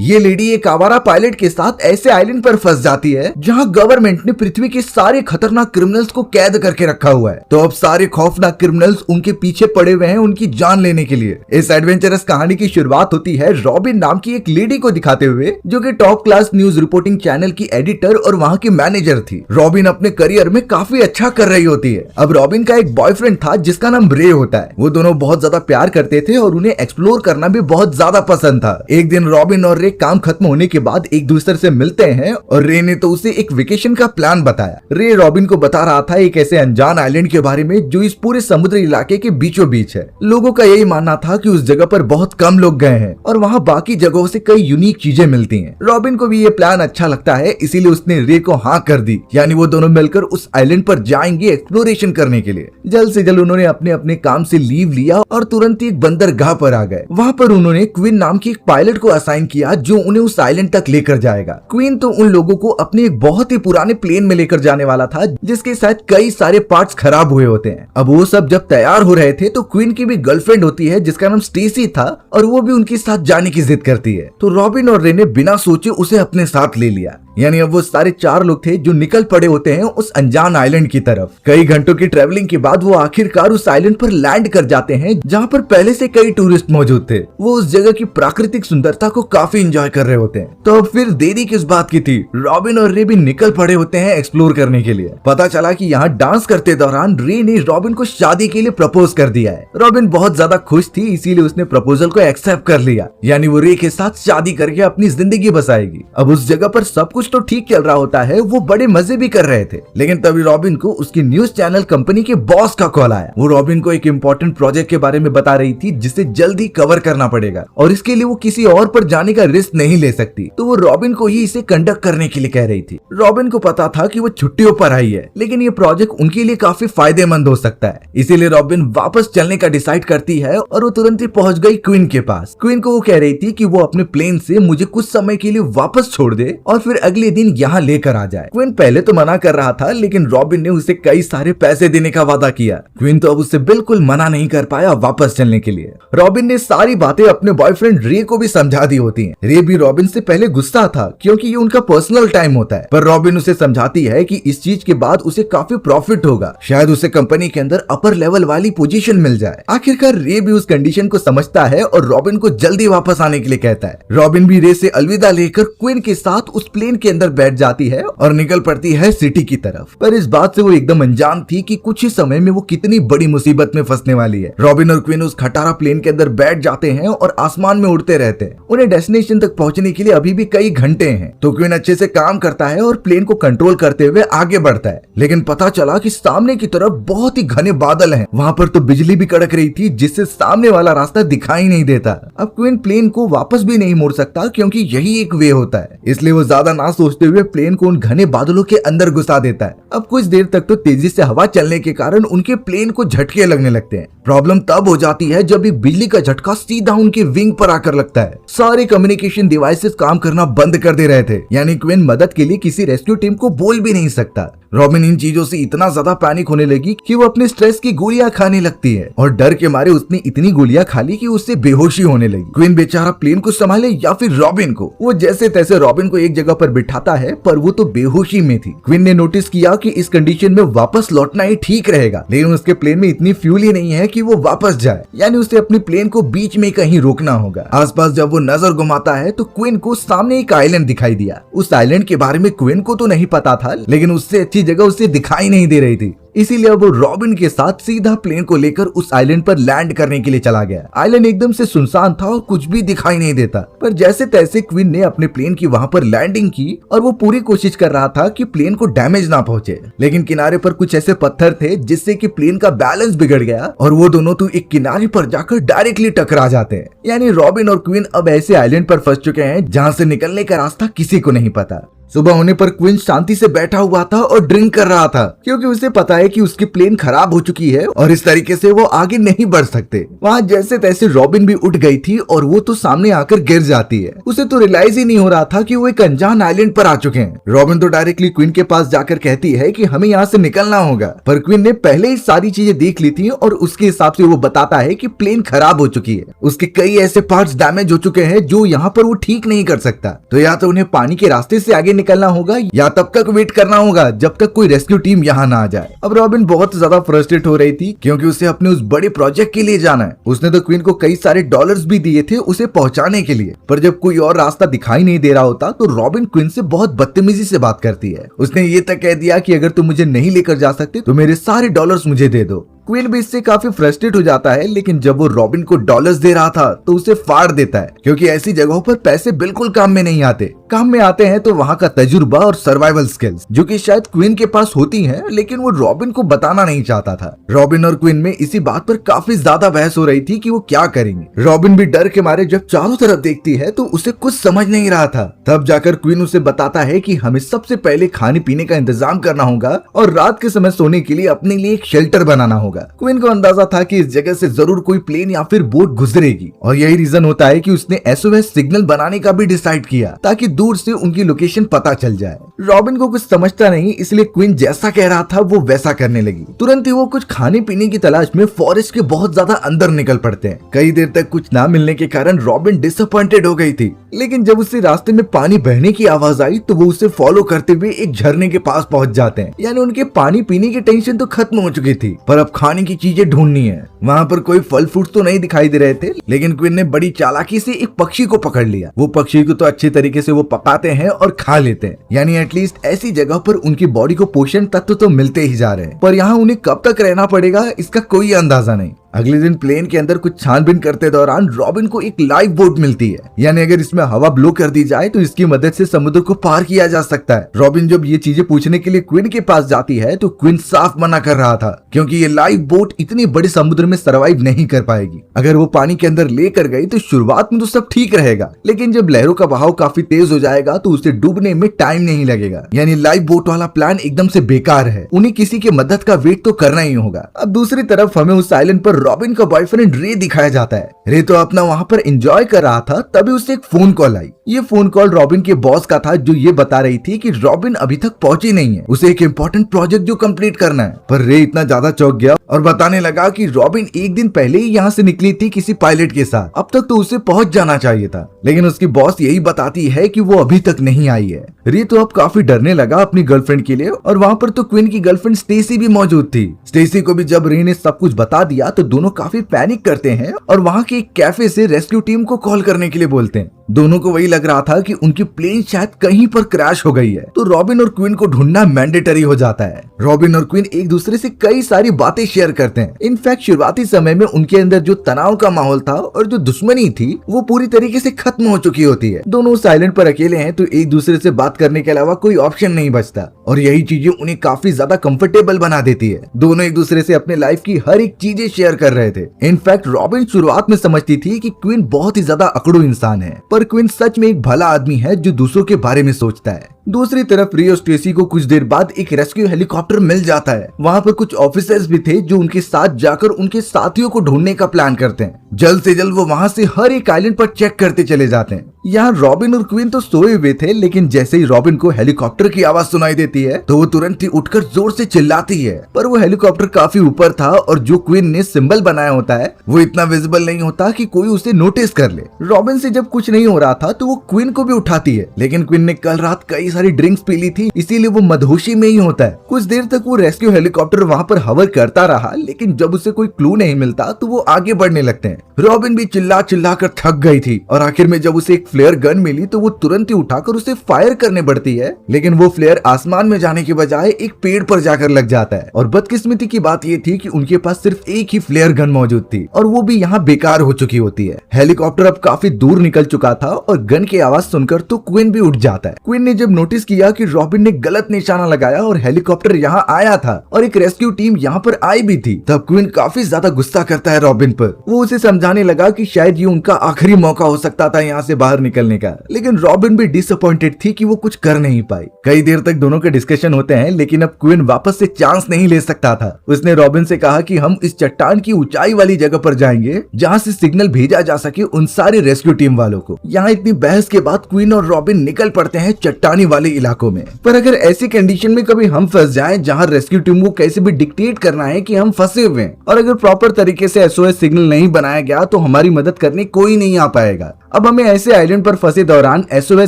ये लेडी एक आवारा पायलट के साथ ऐसे आइलैंड पर फंस जाती है जहाँ गवर्नमेंट ने पृथ्वी के सारे खतरनाक क्रिमिनल्स को कैद करके रखा हुआ है। तो अब सारे खौफनाक क्रिमिनल्स उनके पीछे पड़े हुए हैं उनकी जान लेने के लिए। इस एडवेंचरस कहानी की शुरुआत होती है रॉबिन नाम की एक लेडी को दिखाते हुए, जो कि top class news reporting channel की एडिटर और वहाँ की मैनेजर थी। रॉबिन अपने करियर में काफी अच्छा कर रही होती है। अब रॉबिन का एक बॉयफ्रेंड था जिसका नाम रे होता है। वो दोनों बहुत ज्यादा प्यार करते थे और उन्हें एक्सप्लोर करना भी बहुत ज्यादा पसंद था। एक दिन रॉबिन और रे काम खत्म होने के बाद एक दूसरे से मिलते हैं और रे ने तो उसे एक वेकेशन का प्लान बताया। रे रॉबिन को बता रहा था एक ऐसे अनजान आइलैंड के बारे में जो इस पूरे समुद्री इलाके के बीचों बीच है। लोगों का यही मानना था कि उस जगह पर बहुत कम लोग गए हैं और वहाँ बाकी जगहों से कई यूनिक चीजें मिलती हैं। रॉबिन को भी ये प्लान अच्छा लगता है, इसीलिए उसने रे को हाँ कर दी। यानी वो दोनों मिलकर उस आइलैंड पर जाएंगे एक्सप्लोरेशन करने के लिए। जल्द से जल्द उन्होंने अपने अपने काम से लीव लिया और तुरंत ही एक बंदरगाह पर आ गए। वहाँ पर उन्होंने क्वीन नाम की एक पायलट को असाइन किया जो उन्हें उस आइलैंड तक लेकर जाएगा। क्वीन तो उन लोगों को अपने एक बहुत ही पुराने प्लेन में लेकर जाने वाला था जिसके साथ कई सारे पार्ट्स खराब हुए होते हैं। अब वो सब जब तैयार हो रहे थे तो क्वीन की भी गर्लफ्रेंड होती है जिसका नाम स्टेसी था और वो भी उनके साथ जाने की जिद करती है। तो रॉबिन और रे ने बिना सोचे उसे अपने साथ ले लिया। यानी अब वो सारे 4 लोग थे जो निकल पड़े होते हैं उस अनजान आइलैंड की तरफ। कई घंटों की ट्रेवलिंग के बाद वो आखिरकार उस आइलैंड पर लैंड कर जाते हैं जहाँ पर पहले से कई टूरिस्ट मौजूद थे। वो उस जगह की प्राकृतिक सुंदरता को काफी एंजॉय कर रहे होते हैं। तो अब फिर देरी किस बात की थी, रॉबिन और रे भी निकल पड़े होते हैं एक्सप्लोर करने के लिए। पता चला कि यहाँ डांस करते दौरान रे ने रॉबिन को शादी के लिए प्रपोज कर दिया है। रॉबिन बहुत ज्यादा खुश थी, इसीलिए उसने प्रपोजल को एक्सेप्ट कर लिया। यानी वो रे के साथ शादी करके अपनी जिंदगी बसाएगी। अब उस जगह पर सब कुछ तो ठीक चल रहा होता है, वो बड़े मजे भी कर रहे थे। लेकिन तभी रॉबिन को उसकी न्यूज चैनल कंपनी के बॉस का कॉल आया। वो रॉबिन को एक इम्पोर्टेंट प्रोजेक्ट के बारे में बता रही थी जिसे जल्दी कवर करना पड़ेगा और इसके लिए वो किसी और पर जाने का रिस्क नहीं ले सकती। तो वो रॉबिन को ही इसे कंडक्ट करने के लिए कह रही थी। रॉबिन को पता था कि वो छुट्टियों पर आई है, लेकिन ये प्रोजेक्ट उनके लिए काफी फायदेमंद हो सकता है। इसीलिए रॉबिन वापस चलने का डिसाइड करती है और वो तुरंत ही पहुंच गई क्वीन के पास। क्वीन को वो कह रही थी कि वो अपने प्लेन से मुझे कुछ समय के लिए वापस छोड़ दे और फिर अगले दिन यहाँ लेकर आ जाए। क्वीन पहले तो मना कर रहा था, लेकिन रॉबिन ने उसे कई सारे पैसे देने का वादा किया। क्वीन तो अब उससे बिल्कुल मना नहीं कर पाया वापस चलने के लिए। रॉबिन ने सारी बातें अपने बॉयफ्रेंड रे को भी समझा दी होती हैं। रे भी रॉबिन से पहले गुस्सा था क्योंकि ये उनका पर्सनल टाइम होता है, पर रॉबिन उसे समझाती है कि इस चीज के बाद उसे काफी प्रॉफिट होगा, शायद उसे कंपनी के अंदर अपर लेवल वाली पोजीशन मिल जाए। आखिरकार रे भी उस कंडीशन को समझता है और रॉबिन को जल्दी वापस आने के लिए कहता है। रॉबिन भी रे से अलविदा लेकर क्वीन के साथ उस प्लेन के अंदर बैठ जाती है और निकल पड़ती है सिटी की तरफ। पर इस बात से वो एकदम अनजान थी कि कुछ ही समय में वो कितनी बड़ी मुसीबत में फंसने वाली है। रॉबिन और क्वीन उस खटारा प्लेन के अंदर बैठ जाते हैं और आसमान में उड़ते रहते हैं। उन्हें डेस्टिनेशन तक पहुंचने के लिए अभी भी कई घंटे हैं। तो क्वीन अच्छे से काम करता है और प्लेन को कंट्रोल करते हुए आगे बढ़ता है। लेकिन पता चला कि सामने की तरफ बहुत ही घने बादल हैं। वहाँ पर तो बिजली भी कड़क रही थी जिससे सामने वाला रास्ता दिखाई नहीं देता। अब क्वीन प्लेन को वापस भी नहीं मोड़ सकता क्योंकि यही एक वे होता है। इसलिए वो ज्यादा ना सोचते हुए प्लेन को उन घने बादलों के अंदर घुसा देता है। अब कुछ देर तक तो तेजी से हवा चलने के कारण उनके प्लेन को झटके लगने लगते हैं। प्रॉब्लम तब हो जाती है जब एक बिजली का झटका सीधा उनके विंग पर आकर लगता है। सारे कम्युनिकेशन डिवाइसेस काम करना बंद कर दे रहे थे। यानी क्वीन मदद के लिए किसी रेस्क्यू टीम को बोल भी नहीं सकता। रॉबिन इन चीजों से इतना ज्यादा पैनिक होने लगी कि वो अपने स्ट्रेस की गोलियां खाने लगती है और डर के मारे उसने इतनी गोलियां खा ली कि उससे बेहोशी होने लगी। क्वीन बेचारा प्लेन को संभाले या फिर रॉबिन को। वो जैसे तैसे रॉबिन को एक जगह पर बिठाता है, पर वो तो बेहोशी में थी। क्वीन ने नोटिस किया कि इस कंडीशन में वापस लौटना ही ठीक रहेगा, लेकिन उसके प्लेन में इतनी फ्यूल ही नहीं है कि वो वापस जाए। यानी उसे अपने प्लेन को बीच में कहीं रोकना होगा। आसपास जब वो नजर घुमाता है तो क्वीन को सामने एक आइलैंड दिखाई दिया। उस आइलैंड के बारे में क्वीन को तो नहीं पता था, लेकिन उससे अच्छी जगह उसे दिखाई नहीं दे रही थी। इसीलिए अब वो रॉबिन के साथ सीधा प्लेन को लेकर उस आइलैंड पर लैंड करने के लिए चला गया। आइलैंड एकदम से सुनसान था और कुछ भी दिखाई नहीं देता, पर जैसे तैसे क्वीन ने अपने प्लेन की वहां पर लैंडिंग की और वो पूरी कोशिश कर रहा था कि प्लेन को डैमेज ना पहुंचे। लेकिन किनारे पर कुछ ऐसे पत्थर थे जिससे कि प्लेन का बैलेंस बिगड़ गया और वो दोनों तो एक किनारे पर जाकर डायरेक्टली टकरा जाते हैं। यानी रॉबिन और क्वीन अब ऐसे आइलैंड पर फंस चुके हैं जहाँ से निकलने का रास्ता किसी को नहीं पता। सुबह होने पर क्विन शांति से बैठा हुआ था और ड्रिंक कर रहा था, क्योंकि उसे पता है कि उसकी प्लेन खराब हो चुकी है और इस तरीके से वो आगे नहीं बढ़ सकते। वहाँ जैसे तैसे रॉबिन भी उठ गई थी और वो तो सामने आकर गिर जाती है। उसे तो रियलाइज ही नहीं हो रहा था कि वो एक अनजान आइलैंड पर आ चुके हैं। रॉबिन तो डायरेक्टली क्वीन के पास जाकर कहती है कि हमें यहाँ से निकलना होगा, पर क्वीन ने पहले ही सारी चीजें देख ली थी और उसके हिसाब से वो बताता है कि प्लेन खराब हो चुकी है, उसके कई ऐसे पार्ट्स डैमेज हो चुके हैं जो यहाँ पर वो ठीक नहीं कर सकता। तो या तो उन्हें पानी के रास्ते से आगे निकलना होगा या तब तक वेट करना होगा जब तक कोई रेस्क्यू टीम यहाँ ना आ जाए। अब रॉबिन बहुत ज्यादा फ्रस्ट्रेट हो रही थी क्योंकि उसे अपने उस बड़े प्रोजेक्ट के लिए जाना है। उसने तो क्वीन को कई सारे डॉलर्स भी दिए थे उसे पहुंचाने के लिए, पर जब कोई और रास्ता दिखाई नहीं दे रहा होता तो रॉबिन क्वीन से बहुत बदतमीजी से बात करती है। उसने ये तक कह दिया कि अगर तुम मुझे नहीं लेकर जा सकते तो मेरे सारे डॉलर्स मुझे दे दो। क्वीन भी इससे काफी फ्रस्ट्रेट हो जाता है, लेकिन जब वो रॉबिन को डॉलर्स दे रहा था तो उसे फाड़ देता है, क्योंकि ऐसी जगहों पर पैसे बिल्कुल काम में नहीं आते। काम में आते हैं तो वहाँ का तजुर्बा और सर्वाइवल स्किल्स, जो कि शायद क्वीन के पास होती हैं, लेकिन वो रॉबिन को बताना नहीं चाहता था। रॉबिन और क्वीन में इसी बात पर काफी ज्यादा बहस हो रही थी कि वो क्या करेंगे। रॉबिन भी डर के मारे जब चारों तरफ देखती है तो उसे कुछ समझ नहीं रहा था। तब जाकर क्वीन उसे बताता है कि हमें सबसे पहले खाने पीने का इंतजाम करना होगा और रात के समय सोने के लिए अपने लिए एक शेल्टर बनाना होगा। क्वीन को अंदाजा था कि इस जगह से जरूर कोई प्लेन या फिर बोट गुजरेगी और यही रीजन होता है कि उसने SOS सिग्नल बनाने का भी डिसाइड किया ताकि दूर से उनकी लोकेशन पता चल जाए। रॉबिन को कुछ समझता नहीं, इसलिए क्वीन जैसा कह रहा था वो वैसा करने लगी। तुरंत ही वो कुछ खाने पीने की तलाश में फॉरेस्ट के बहुत ज्यादा अंदर निकल पड़ते हैं। कई देर तक कुछ ना मिलने के कारण रॉबिन डिसअपॉइंटेड हो गई थी, लेकिन जब उसे रास्ते में पानी बहने की आवाज आई तो वो उसे फॉलो करते हुए एक झरने के पास पहुंच जाते हैं। यानी उनके पानी पीने की टेंशन तो खत्म हो चुकी थी, पर अब खाने की चीजें ढूंढनी है। वहाँ पर कोई फल फ्रूट तो नहीं दिखाई दे रहे थे, लेकिन क्वीन ने बड़ी चालाकी से एक पक्षी को पकड़ लिया। वो पक्षी को तो अच्छे तरीके से वो पकाते हैं और खा लेते हैं, यानी एटलीस्ट ऐसी जगह पर उनकी बॉडी को पोषण तत्व तो मिलते ही जा रहे हैं। पर यहाँ उन्हें कब तक रहना पड़ेगा इसका कोई अंदाजा नहीं। अगले दिन प्लेन के अंदर कुछ छानबीन करते दौरान रॉबिन को एक लाइफ बोट मिलती है, यानी अगर इसमें हवा ब्लो कर दी जाए तो इसकी मदद से समुद्र को पार किया जा सकता है। रॉबिन जब ये चीजें पूछने के लिए क्वीन के पास जाती है तो क्वीन साफ मना कर रहा था, क्योंकि ये लाइफ बोट इतनी बड़े समुद्र में सरवाइव नहीं कर पाएगी। अगर वो पानी के अंदर लेकर गई तो शुरुआत में तो सब ठीक रहेगा, लेकिन जब लहरों का बहाव काफी तेज हो जाएगा तो उसे डूबने में टाइम नहीं लगेगा। यानी लाइफ बोट वाला प्लान एकदम से बेकार है, उन्हें किसी की मदद का वेट तो करना ही होगा। अब दूसरी तरफ हमें उस आइलैंड पर रॉबिन का बॉयफ्रेंड रे दिखाया जाता है। रे तो अपना वहाँ पर एंजॉय कर रहा था, तभी उसे एक फोन कॉल आई। ये फोन कॉल रॉबिन के बॉस का था, जो ये बता रही थी कि रॉबिन अभी तक पहुंची नहीं है, उसे एक इम्पोर्टेंट प्रोजेक्ट जो कंप्लीट करना है। पर रे इतना ज्यादा चौंक गया और बताने लगा कि रॉबिन एक दिन पहले ही यहाँ से निकली थी किसी पायलट के साथ, अब तक तो उसे पहुंच जाना चाहिए था। लेकिन उसकी बॉस यही बताती है कि वो अभी तक नहीं आई है। रे तो अब काफी डरने लगा अपनी गर्लफ्रेंड के लिए, और वहाँ पर तो क्वीन की गर्लफ्रेंड स्टेसी भी मौजूद थी। स्टेसी को भी जब रे ने सब कुछ बता दिया तो दोनों काफी पैनिक करते हैं और वहाँ के एक कैफे से रेस्क्यू टीम को कॉल करने के लिए बोलते हैं। दोनों को वही लग रहा था कि उनकी प्लेन शायद कहीं पर क्रैश हो गई है, तो रॉबिन और क्वीन को ढूंढना मैंडेटरी हो जाता है। रॉबिन और क्वीन एक दूसरे से कई सारी बातें शेयर करते हैं। इनफैक्ट शुरुआती समय में उनके अंदर जो तनाव का माहौल था और जो दुश्मनी थी वो पूरी तरीके से खत्म हो चुकी होती है। दोनों साइलेंट पर अकेले हैं तो एक दूसरे से बात करने के अलावा कोई ऑप्शन नहीं बचता, और यही चीजें उन्हें काफी ज्यादा कंफर्टेबल बना देती है। दोनों एक दूसरे से अपने लाइफ की हर एक चीजें शेयर कर रहे थे। इनफैक्ट रॉबिन शुरुआत में समझती थी कि क्वीन बहुत ही ज्यादा अकड़ू इंसान है, पर क्वीन सच में एक भला आदमी है जो दूसरों के बारे में सोचता है। दूसरी तरफ रियो स्टेसी को कुछ देर बाद एक रेस्क्यू हेलीकॉप्टर मिल जाता है। वहाँ पर कुछ ऑफिसर्स भी थे जो उनके साथ जाकर उनके साथियों को ढूंढने का प्लान करते हैं। जल्द से जल्द वो वहाँ से हर एक आइलैंड पर चेक करते चले जाते हैं। यहाँ रॉबिन और क्वीन तो सोए हुए थे, लेकिन जैसे ही रॉबिन को हेलीकॉप्टर की आवाज सुनाई देती है तो वो तुरंत ही उठकर जोर से चिल्लाती है। पर वो हेलीकॉप्टर काफी ऊपर था और जो क्वीन ने सिंबल बनाया होता है वो इतना विजिबल नहीं होता कि कोई उसे नोटिस कर ले। रॉबिन से जब कुछ नहीं हो रहा था तो वो क्वीन को भी उठाती है, लेकिन क्वीन ने कल रात कई सारी ड्रिंक्स पी ली थी, इसीलिए वो मदहोशी में ही होता है। कुछ देर तक वो रेस्क्यू हेलीकॉप्टर वहाँ पर हवर करता रहा, लेकिन जब उसे कोई क्लू नहीं मिलता तो वो आगे बढ़ने लगते हैं। रॉबिन भी चिल्ला चिल्ला कर थक गई थी और आखिर में जब उसे एक फ्लेयर गन मिली तो वो तुरंत ही उठाकर उसे फायर करने बढ़ती है, लेकिन वो फ्लेयर आसमान में जाने के बजाय एक पेड़ पर जाकर लग जाता है। और बदकिस्मती की बात ये थी कि उनके पास सिर्फ एक ही फ्लेयर गन मौजूद थी और वो भी यहाँ बेकार हो चुकी होती है। हेलीकॉप्टर अब काफी दूर निकल चुका था और गन की आवाज सुनकर तो क्वीन भी उठ जाता है। क्वीन ने जब नोटिस किया कि रॉबिन ने गलत निशाना लगाया और हेलीकॉप्टर यहाँ आया था और एक रेस्क्यू टीम यहाँ पर आई भी थी, तब क्वीन काफी ज्यादा गुस्सा करता है रॉबिन पर। वो उसे समझाने लगा कि शायद ये उनका आखिरी मौका हो सकता था यहाँ से बाहर निकलने का, लेकिन रॉबिन भी डिसअपॉइंटेड थी कि वो कुछ कर नहीं पाई। कई देर तक दोनों के डिस्कशन होते हैं, लेकिन अब क्विन वापस से चांस नहीं ले सकता था। उसने रॉबिन से कहा कि हम इस चट्टान की ऊंचाई वाली जगह पर जाएंगे जहां से सिग्नल भेजा जा सके उन सारे रेस्क्यू टीम वालों को। यहाँ इतनी बहस के बाद क्वीन और रॉबिन निकल पड़ते हैं चट्टानी वाले इलाकों में। पर अगर ऐसी कंडीशन में कभी हम फंस जाएं जहां रेस्क्यू टीम को कैसे भी डिक्टेट करना है कि हम फंसे हुए हैं, और अगर प्रॉपर तरीके से SOS सिग्नल नहीं बनाया गया तो हमारी मदद करने कोई नहीं आ पाएगा। अब हमें ऐसे आइलैंड पर फंसे दौरान SOS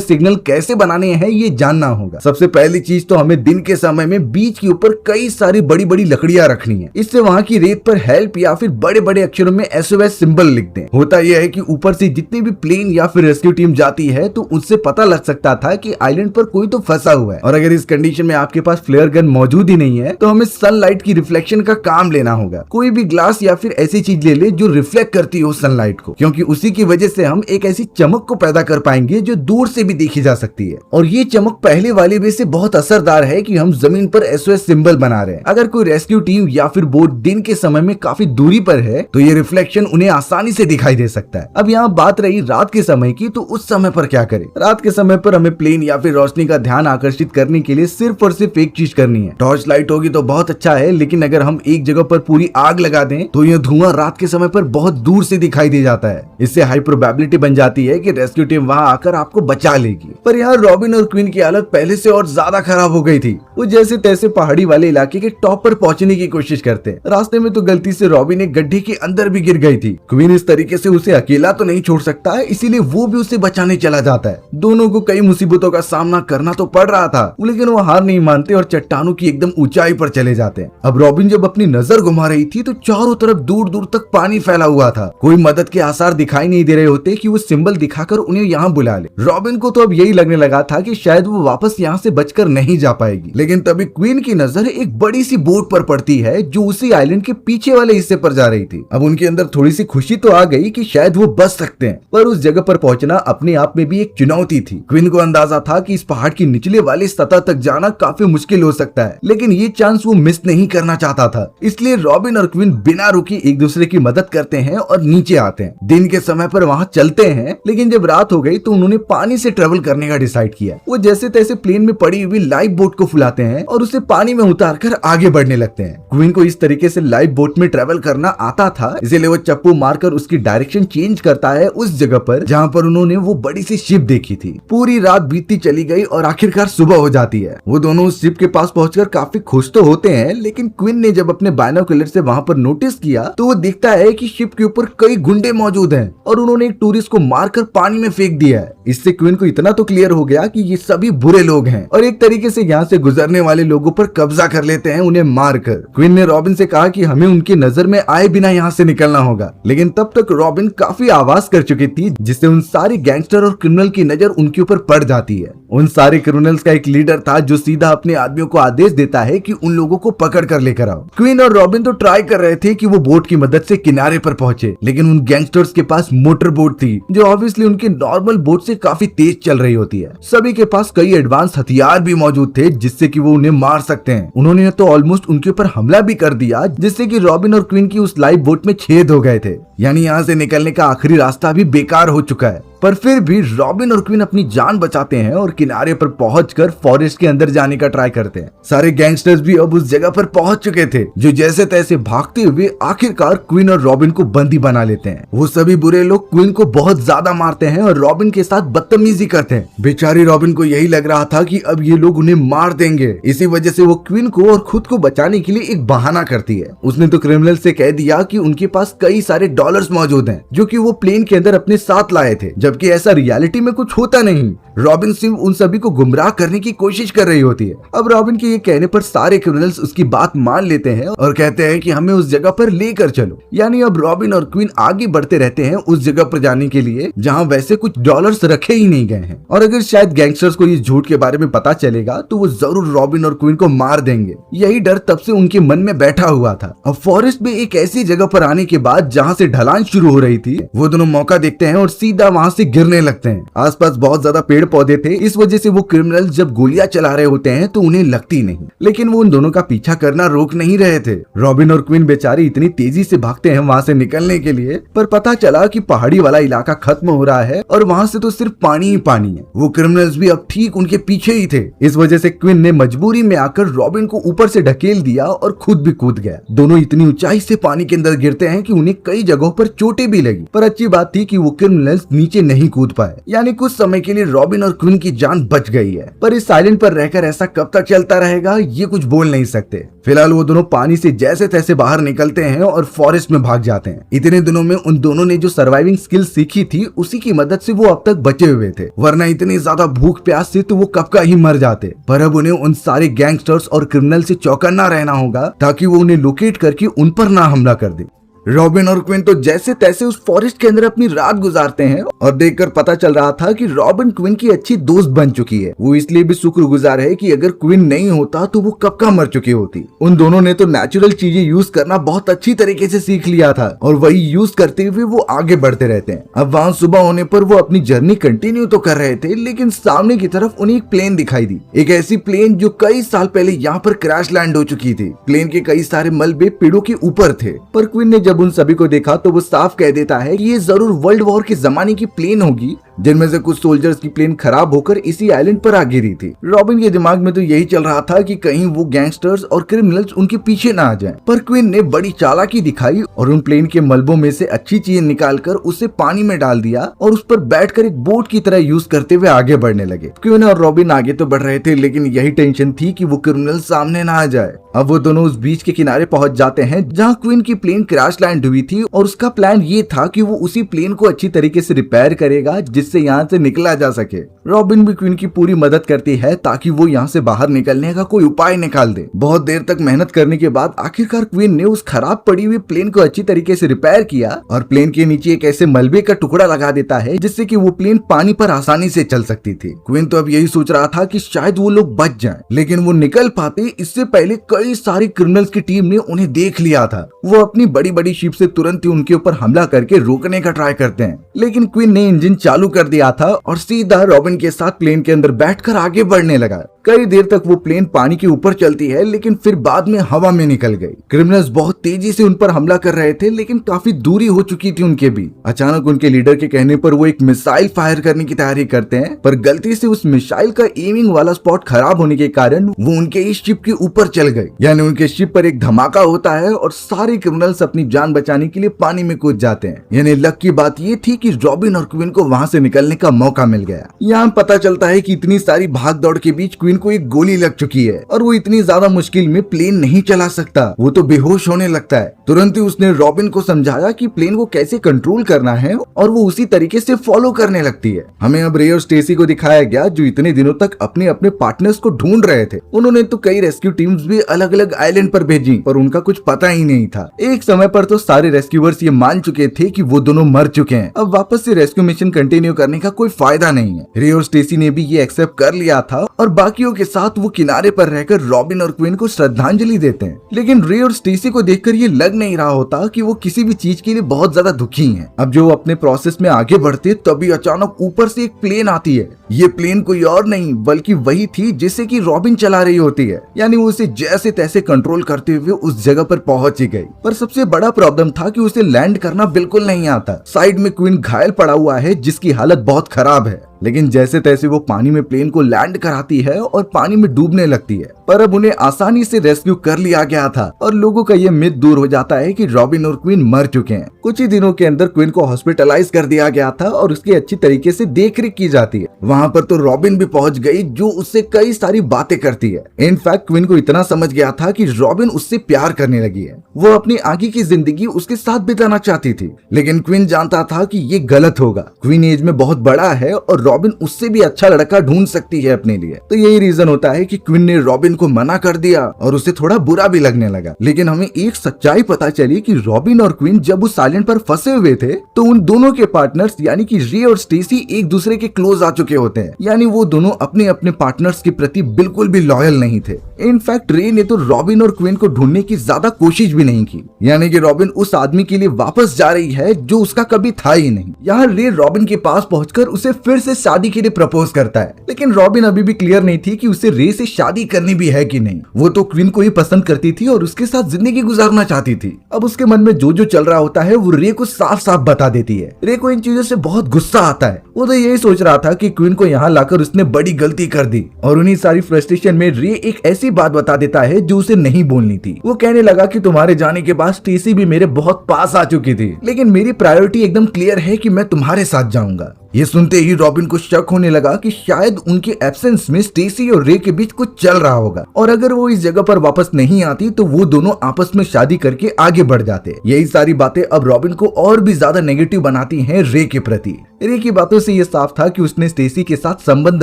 सिग्नल कैसे बनाने हैं ये जानना होगा। सबसे पहली चीज तो हमें दिन के समय में बीच के ऊपर कई सारी बड़ी बड़ी लकड़ियां रखनी है। इससे वहाँ की रेत पर हेल्प या फिर बड़े बड़े अक्षरों में SOS सिंबल लिख दें। होता यह है कि ऊपर से जितनी भी प्लेन या फिर रेस्क्यू टीम जाती है तो उससे पता लग सकता था कि आइलैंड पर कोई तो फंसा हुआ है, और अगर इस कंडीशन में आपके पास फ्लेयर गन मौजूद ही नहीं है तो हमें सनलाइट की रिफ्लेक्शन का काम लेना होगा। कोई भी ग्लास या फिर ऐसी चीज ले ले जो रिफ्लेक्ट करती हो सनलाइट को, क्योंकि उसी की वजह से हम एक ऐसी चमक को पैदा कर पाएंगे जो दूर से भी देखी जा सकती है। और ये चमक पहले वाले वे से बहुत असरदार है कि हम जमीन पर SOS सिंबल बना रहे हैं। अगर कोई रेस्क्यू टीम या फिर बोट दिन के समय में काफी दूरी पर है तो ये रिफ्लेक्शन उन्हें आसानी से दिखाई दे सकता है। अब यहाँ बात रही रात के समय की, तो उस समय पर क्या करें? रात के समय पर हमें प्लेन या फिर रोशनी का ध्यान आकर्षित करने के लिए सिर्फ और सिर्फ एक चीज करनी है। टॉर्च लाइट होगी तो बहुत अच्छा है, लेकिन अगर हम एक जगह पर पूरी आग लगा दें तो यह धुआं रात के समय पर बहुत दूर से दिखाई दे जाता है। इससे हाई प्रोबेबिलिटी बन जाती है कि रेस्क्यू टीम वहां आकर आपको बचा लेगी। पर यहाँ रॉबिन और क्वीन की हालत पहले से और ज्यादा खराब हो गई थी। वो जैसे तैसे पहाड़ी वाले इलाके के टॉप पर पहुंचने की कोशिश करते हैं। रास्ते में तो गलती से रॉबिन एक गड्ढे के अंदर भी गिर गई थी। क्वीन इस तरीके से उसे अकेला तो नहीं छोड़ सकता है, इसीलिए वो भी उसे बचाने चला जाता है। दोनों को कई मुसीबतों का सामना करना तो पड़ रहा था, लेकिन वो हार नहीं मानते और चट्टानों की एकदम ऊंचाई पर चले जाते हैं। अब रॉबिन जब अपनी नजर घुमा रही थी तो चारों तरफ दूर दूर तक पानी फैला हुआ था। कोई मदद के आसार दिखाई नहीं दे रहे होते कि वो सिंबल दिखाकर उन्हें यहाँ बुला ले। रॉबिन को तो अब यही लगने लगा था कि शायद वो वापस यहाँ से बचकर नहीं जा पाएगी, लेकिन तभी क्वीन की नजर एक बड़ी सी बोट पर पड़ती है जो उसी आइलैंड के पीछे वाले हिस्से पर जा रही थी। अब उनके अंदर थोड़ी सी खुशी तो आ गई कि शायद वो बच सकते हैं, पर उस जगह पर पहुंचना अपने आप में भी एक चुनौती थी। क्वीन को अंदाजा था कि इस पहाड़ की निचले वाली सतह तक जाना काफी मुश्किल हो सकता है, लेकिन ये चांस वो मिस नहीं करना चाहता था। इसलिए रॉबिन और क्वीन बिना रुके एक दूसरे की मदद करते हैं और नीचे आते हैं। दिन के समय पर वहाँ चलते हैं, लेकिन जब रात हो गई तो उन्होंने पानी से ट्रेवल करने का डिसाइड किया। वो जैसे तैसे प्लेन में पड़ी हुई लाइफ बोट को फुलाते हैं और उसे पानी में उतारकर आगे बढ़ने लगते हैं। क्वीन को इस तरीके से लाइफ बोट में ट्रेवल करना आता था, इसीलिए वो चप्पू मारकर उसकी डायरेक्शन चेंज करता है उस जगह पर जहाँ पर उन्होंने वो बड़ी सी शिप देखी थी। पूरी रात बीतती चली गई और आखिरकार सुबह हो जाती है। वो दोनों उस शिप के पास पहुंचकर काफी खुश तो होते हैं, लेकिन क्वीन ने जब अपने बाइनोकुलर से वहाँ पर नोटिस किया तो वो देखता है कि शिप के ऊपर कई गुंडे मौजूद हैं और उन्होंने एक टूरिस्ट को मारकर पानी में फेंक दिया है। इससे क्वीन को इतना तो क्लियर हो गया कि ये सभी बुरे लोग हैं और एक तरीके से यहाँ से गुजरने वाले लोगों पर कब्जा कर लेते हैं उन्हें मारकर। क्वीन ने रॉबिन से कहा कि हमें उनकी नजर में आए बिना यहाँ से निकलना होगा, लेकिन तब तक रॉबिन काफी आवाज कर चुकी थी जिससे उन सारे गैंगस्टर और क्रिमिनल की नजर उनके ऊपर पड़ जाती है। उन सारे क्रिमिनल्स का एक लीडर था जो सीधा अपने आदमियों को आदेश देता है कि उन लोगों को पकड़ कर लेकर आओ। क्वीन और रॉबिन तो ट्राई कर रहे थे कि वो बोट की मदद से किनारे पर पहुंचे, लेकिन उन गैंगस्टर्स के पास मोटर बोट थी जो ऑब्वियसली उनके नॉर्मल बोट से काफी तेज चल रही होती है। सभी के पास कई एडवांस हथियार भी मौजूद थे जिससे कि वो उन्हें मार सकते हैं। उन्होंने तो ऑलमोस्ट उनके ऊपर हमला भी कर दिया जिससे कि रॉबिन और क्वीन की उस लाइफ बोट में छेद हो गए थे, यानी यहाँ से निकलने का आखिरी रास्ता भी बेकार हो चुका है। पर फिर भी रॉबिन और क्वीन अपनी जान बचाते हैं और किनारे पर पहुंचकर फॉरेस्ट के अंदर जाने का ट्राई करते हैं। सारे गैंगस्टर्स भी अब उस जगह पर पहुंच चुके थे जो जैसे तैसे भागते हुए आखिरकार क्वीन और रॉबिन को बंदी बना लेते हैं। वो सभी बुरे लोग क्वीन को बहुत ज्यादा मारते हैं और रॉबिन के साथ बदतमीजी करते हैं। बेचारी रॉबिन को यही लग रहा था कि अब ये लोग उन्हें मार देंगे, इसी वजह से वो क्वीन को और खुद को बचाने के लिए एक बहाना करती है। उसने तो क्रिमिनल से कह दिया कि उनके पास कई सारे डॉलर्स मौजूद हैं जो कि वो प्लेन के अंदर अपने साथ लाए थे, जबकि ऐसा रियलिटी में कुछ होता नहीं। रॉबिन सिर्फ उन सभी को गुमराह करने की कोशिश कर रही होती है। अब रॉबिन के ये कहने पर सारे क्रिमिनल्स उसकी बात मान लेते हैं और कहते हैं कि हमें उस जगह पर लेकर चलो। यानी अब रॉबिन और क्वीन आगे बढ़ते रहते हैं उस जगह पर जाने के लिए जहां वैसे कुछ डॉलर्स रखे ही नहीं गए हैं, और अगर शायद गैंगस्टर्स को इस झूठ के बारे में पता चलेगा तो वो जरूर रॉबिन और क्वीन को मार देंगे। यही डर तब से उनके मन में बैठा हुआ था। अब फॉरेस्ट में एक ऐसी जगह पर आने के बाद जहाँ से ढलान शुरू हो रही थी, वो दोनों मौका देखते हैं और सीधा वहाँ से से गिरने लगते हैं। आसपास बहुत ज्यादा पेड़ पौधे थे, इस वजह से वो क्रिमिनल जब गोलियां चला रहे होते हैं तो उन्हें लगती नहीं, लेकिन वो उन दोनों का पीछा करना रोक नहीं रहे थे। रॉबिन और क्विन बेचारे इतनी तेजी से भागते हैं वहाँ से निकलने के लिए, पर पता चला कि पहाड़ी वाला इलाका खत्म हो रहा है और वहाँ से तो सिर्फ पानी ही पानी है। वो क्रिमिनल्स भी अब ठीक उनके पीछे ही थे। इस वजह से क्विन ने मजबूरी में आकर रॉबिन को ऊपर से ढकेल दिया और खुद भी कूद गया। दोनों इतनी ऊंचाई से पानी के अंदर गिरते हैं कि उन्हें कई जगहों पर चोटें भी लगी, पर अच्छी बात थी कि वो क्रिमिनल्स नीचे नहीं कूद पाए, यानी कुछ समय के लिए रॉबिन और क्विन की जान बच गई है। पर इस आइलैंड पर रहकर ऐसा कब तक चलता रहेगा ये कुछ बोल नहीं सकते। फिलहाल वो दोनों पानी से जैसे तैसे बाहर निकलते हैं और फॉरेस्ट में भाग जाते हैं। इतने दिनों में उन दोनों ने जो सर्वाइविंग स्किल सीखी थी उसी की मदद से वो अब तक बचे हुए थे, वरना इतनी ज्यादा भूख प्यास से तो वो कब का ही मर जाते। पर अब उन्हें उन सारे गैंगस्टर्स और क्रिमिनल से चौकन्ना रहना होगा ताकि वो उन्हें लोकेट करके उन पर ना हमला कर दे। रॉबिन और क्विन तो जैसे तैसे उस फॉरेस्ट के अंदर अपनी रात गुजारते हैं और देखकर पता चल रहा था कि रॉबिन क्विन की अच्छी दोस्त बन चुकी है। वो इसलिए भी शुक्रगुजार है कि अगर क्विन नहीं होता तो वो कब का मर चुकी होती। उन दोनों ने तो नेचुरल चीजें यूज करना बहुत अच्छी तरीके से सीख लिया था और वही यूज करते हुए वो आगे बढ़ते रहते हैं। अब वहाँ सुबह होने पर वो अपनी जर्नी कंटिन्यू तो कर रहे थे, लेकिन सामने की तरफ उन्हें एक प्लेन दिखाई दी। एक ऐसी प्लेन जो कई साल पहले यहाँ पर क्रैश लैंड हो चुकी थी। प्लेन के कई सारे मलबे पेड़ों के ऊपर थे, पर क्विन ने जब उन सभी को देखा तो वो साफ कह देता है कि ये जरूर वर्ल्ड वॉर के जमाने की प्लेन होगी, जिनमें से कुछ सोल्जर्स की प्लेन खराब होकर इसी आइलैंड पर आ गिरी थी। रॉबिन के दिमाग में तो यही चल रहा था कि कहीं वो गैंगस्टर्स और क्रिमिनल्स उनके पीछे ना आ जाएं। पर क्विन ने बड़ी चालाकी दिखाई और उन प्लेन के मलबों में से अच्छी चीजें निकालकर उसे पानी में डाल दिया और उस पर बैठकर एक बोट की तरह यूज करते हुए आगे बढ़ने लगे। क्विन और रॉबिन आगे तो बढ़ रहे थे, लेकिन यही टेंशन थी कि वो क्रिमिनल सामने ना आ जाए। अब वो दोनों उस बीच के किनारे पहुंच जाते हैं जहाँ क्विन की प्लेन क्रैश लैंड हुई थी और उसका प्लान ये था कि वो उसी प्लेन को अच्छी तरीके से रिपेयर करेगा जिससे यहाँ से निकला जा सके। रॉबिन भी क्वीन की पूरी मदद करती है ताकि वो यहाँ से बाहर निकलने का कोई उपाय निकाल दे। बहुत देर तक मेहनत करने के बाद आखिरकार क्वीन ने उस खराब पड़ी हुई प्लेन को अच्छी तरीके से रिपेयर किया और प्लेन के नीचे एक ऐसे मलबे का टुकड़ा लगा देता है जिससे कि वो प्लेन पानी पर आसानी से चल सकती थी। क्वीन तो अब यही सोच रहा था कि शायद वो लोग बच जाएं, लेकिन वो निकल पाते इससे पहले कई सारी क्रिमिनल्स की टीम ने उन्हें देख लिया था। वो अपनी बड़ी बड़ी शिप से तुरंत ही उनके ऊपर हमला करके रोकने का ट्राई करते हैं, लेकिन क्वीन ने इंजन चालू कर दिया था और सीधा रॉबिन के साथ प्लेन के अंदर बैठकर आगे बढ़ने लगा। कई देर तक वो प्लेन पानी के ऊपर चलती है, लेकिन फिर बाद में हवा में निकल गई। क्रिमिनल्स बहुत तेजी से उन पर हमला कर रहे थे, लेकिन काफी दूरी हो चुकी थी उनके भी। अचानक उनके लीडर के कहने पर वो एक मिसाइल फायर करने की तैयारी करते हैं, पर गलती से उस मिसाइल का एमिंग वाला स्पॉट खराब होने के कारण वो उनके इस शिप के ऊपर चल गई। यानी उनके शिप पर एक धमाका होता है और सारे क्रिमिनल्स अपनी जान बचाने के लिए पानी में कूद जाते हैं। यानी लक की बात ये थी कि रॉबिन और क्वीन को वहाँ से निकलने का मौका मिल गया। यहाँ पता चलता है कि इतनी सारी भाग दौड़ के बीच क्वीन को एक गोली लग चुकी है और वो इतनी ज्यादा मुश्किल में प्लेन नहीं चला सकता, वो तो बेहोश होने लगता है। तुरंत ही उसने रॉबिन को समझाया कि प्लेन को कैसे कंट्रोल करना है और वो उसी तरीके से फॉलो करने लगती है। हमें अब रे और स्टेसी को दिखाया गया जो इतने दिनों तक अपने अपने पार्टनर्स को ढूंढ रहे थे। उन्होंने तो कई रेस्क्यू टीम्स भी अलग अलग आइलैंड पर भेजी, पर उनका कुछ पता ही नहीं था। एक समय पर तो सारे रेस्क्यूअर्स ये मान चुके थे कि वो दोनों मर चुके हैं, अब वापस से रेस्क्यू मिशन कंटिन्यू करने का कोई फायदा नहीं है। रे और स्टेसी ने भी ये एक्सेप्ट कर लिया था और बाकियों के साथ वो किनारे पर रहकर रॉबिन और क्वीन को श्रद्धांजलि देते हैं। लेकिन रे और स्टेसी को देखकर ये लग नहीं रहा होता कि वो किसी भी चीज के लिए बहुत ज्यादा दुखी हैं। अब जो अपने प्रोसेस में आगे बढ़ते तभी अचानक ऊपर से एक प्लेन आती है। ये प्लेन कोई और नहीं बल्कि वही थी जिसे कि रॉबिन चला रही होती है। यानी वो उसे जैसे तैसे कंट्रोल करते हुए उस जगह पर पहुंच ही गई। पर सबसे बड़ा प्रॉब्लम था कि उसे लैंड करना बिल्कुल नहीं आता। साइड में क्वीन घायल पड़ा हुआ है जिसकी हालत बहुत खराब है, लेकिन जैसे तैसे वो पानी में प्लेन को लैंड कराती है और पानी में डूबने लगती है। पर अब उन्हें आसानी से रेस्क्यू कर लिया गया था और लोगों का ये मिथ दूर हो जाता है कि रॉबिन और क्वीन मर चुके हैं। कुछ ही दिनों के अंदर क्वीन को हॉस्पिटलाइज कर दिया गया था और उसकी अच्छी तरीके से देखरेख की जाती है। वहाँ पर तो रॉबिन भी पहुंच गई जो उससे कई सारी बातें करती है। इनफैक्ट क्वीन को इतना समझ गया था कि रॉबिन उससे प्यार करने लगी है। वो अपनी आगे की जिंदगी उसके साथ बिताना चाहती थी, लेकिन क्वीन जानता था कि ये गलत होगा। क्वीन एज में बहुत बड़ा है और रॉबिन उससे भी अच्छा लड़का ढूंढ सकती है अपने लिए। तो यही रीजन होता है कि क्वीन ने रॉबिन को मना कर दिया और उसे थोड़ा बुरा भी लगने लगा। लेकिन हमें एक सच्चाई पता चली कि रॉबिन और क्वीन जब उस आइलैंड पर फंसे हुए थे तो उन दोनों के पार्टनर्स यानी कि रे और स्टेसी एक दूसरे के क्लोज आ चुके होते हैं। यानी वो दोनों अपने अपने पार्टनर्स के प्रति बिल्कुल भी लॉयल नहीं थे। इनफैक्ट रे ने तो रॉबिन और क्वीन को ढूंढने की ज्यादा कोशिश भी नहीं की। यानी कि रॉबिन उस आदमी के लिए वापस जा रही है जो उसका कभी था ही नहीं। यहाँ रे रॉबिन के पास पहुंचकर उसे फिर से शादी के लिए प्रपोज करता है। लेकिन रॉबिन अभी भी क्लियर नहीं थी कि उसे रे से शादी करनी भी है कि नहीं। वो तो क्वीन को ही पसंद करती थी और उसके साथ जिंदगी गुजारना चाहती थी। अब उसके मन में जो जो चल रहा होता है वो रे को साफ साफ बता देती है। रे को इन चीजों से बहुत गुस्सा आता है। वो तो यही सोच रहा था कि क्वीन को यहाँ लाकर उसने बड़ी गलती कर दी और उन्हीं सारी फ्रस्ट्रेशन में रे एक ऐसी बात बता देता है जो उसे नहीं बोलनी थी। वो कहने लगा कि तुम्हारे जाने के बाद स्टेसी भी मेरे बहुत पास आ चुकी थी, लेकिन मेरी प्रायोरिटी एकदम क्लियर है कि मैं तुम्हारे साथ जाऊंगा। ये सुनते ही रॉबिन को शक होने लगा कि शायद उनके एब्सेंस में स्टेसी और रे के बीच कुछ चल रहा होगा और अगर वो इस जगह पर वापस नहीं आती तो वो दोनों आपस में शादी करके आगे बढ़ जाते। यही सारी बातें अब रॉबिन को और भी ज्यादा नेगेटिव बनाती हैं रे के प्रति। रे की बातों से ये साफ था कि उसने स्टेसी के साथ संबंध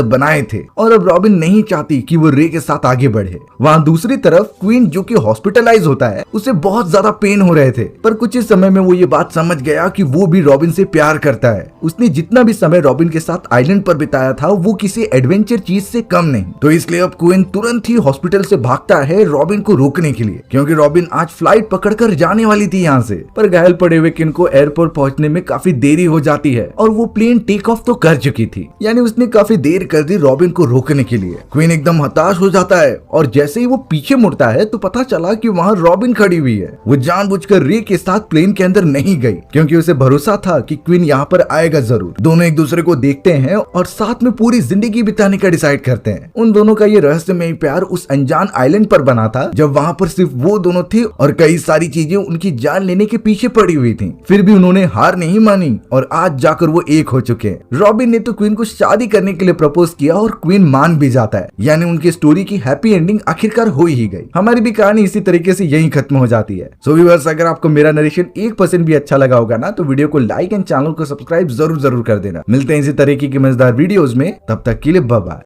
बनाए थे और अब रॉबिन नहीं चाहती कि वो रे के साथ आगे बढ़े। वहाँ दूसरी तरफ क्वीन जो कि हॉस्पिटलाइज होता है उसे बहुत ज्यादा पेन हो रहे थे, पर कुछ ही समय में वो ये बात समझ गया कि वो भी रॉबिन से प्यार करता है। उसने जितना भी समय रॉबिन के साथ आइलैंड पर बिताया था वो किसी एडवेंचर चीज से कम नहीं। तो इसलिए अब क्वीन तुरंत ही हॉस्पिटल से भागता है रॉबिन को रोकने के लिए, क्योंकि रॉबिन आज फ्लाइट पकड़कर जाने वाली थी यहाँ से। पर घायल पड़े हुए किन को एयरपोर्ट पहुंचने में काफी देरी हो जाती है और वो प्लेन टेक ऑफ तो कर चुकी थी। यानी उसने काफी देर कर दी रॉबिन को रोकने के लिए। क्वीन एकदम हताश हो जाता है और जैसे ही वो पीछे मुड़ता है तो पता चला कि वहाँ रॉबिन खड़ी हुई है। वो जानबूझकर रे के साथ प्लेन के अंदर नहीं गई क्योंकि उसे भरोसा था कि क्वीन यहाँ पर आएगा जरूर। दोनों एक दूसरे को देखते हैं और साथ में पूरी जिंदगी बिताने का डिसाइड करते हैं। उन दोनों का ये रहस्यमय प्यार उस अनजान आइलैंड पर बना था जब वहाँ पर सिर्फ वो दोनों थे और कई सारी चीजें उनकी जान लेने के पीछे पड़ी हुई थी। फिर भी उन्होंने हार नहीं मानी और आज जाकर वो एक हो चुके हैं। रॉबिन ने तो क्वीन को शादी करने के लिए प्रपोज किया और क्वीन मान भी जाता है। यानी उनकी स्टोरी की हैप्पी एंडिंग आखिरकार हो ही गई। हमारी भी कहानी इसी तरीके से यही खत्म हो जाती है। सो व्यूअर्स, अगर आपको मेरा नरेशन 1% भी अच्छा लगा होगा ना तो वीडियो को लाइक एंड चैनल को सब्सक्राइब जरूर कर देना। मिलते हैं इसी तरीके की मजेदार वीडियोस में, तब तक के लिए बाय बाय।